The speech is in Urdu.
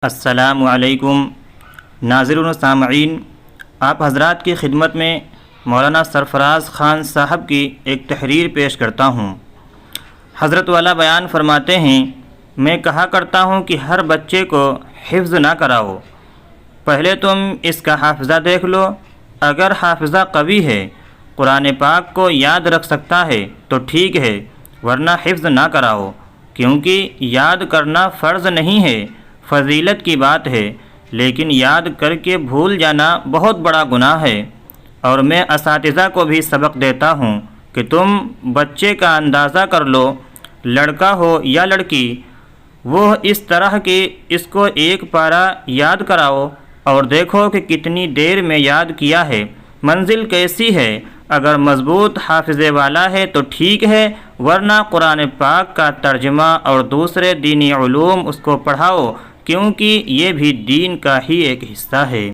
السلام علیکم ناظرین و سامعین، آپ حضرات کی خدمت میں مولانا سرفراز خان صاحب کی ایک تحریر پیش کرتا ہوں۔ حضرت والا بیان فرماتے ہیں، میں کہا کرتا ہوں کہ ہر بچے کو حفظ نہ کراؤ، پہلے تم اس کا حافظہ دیکھ لو۔ اگر حافظہ قوی ہے، قرآن پاک کو یاد رکھ سکتا ہے تو ٹھیک ہے، ورنہ حفظ نہ کراؤ، کیونکہ یاد کرنا فرض نہیں ہے، فضیلت کی بات ہے، لیکن یاد کر کے بھول جانا بہت بڑا گناہ ہے۔ اور میں اساتذہ کو بھی سبق دیتا ہوں کہ تم بچے کا اندازہ کر لو، لڑکا ہو یا لڑکی، وہ اس طرح کہ اس کو ایک پارہ یاد کراؤ اور دیکھو کہ کتنی دیر میں یاد کیا ہے، منزل کیسی ہے۔ اگر مضبوط حافظے والا ہے تو ٹھیک ہے، ورنہ قرآن پاک کا ترجمہ اور دوسرے دینی علوم اس کو پڑھاؤ، کیونکہ یہ بھی دین کا ہی ایک حصہ ہے۔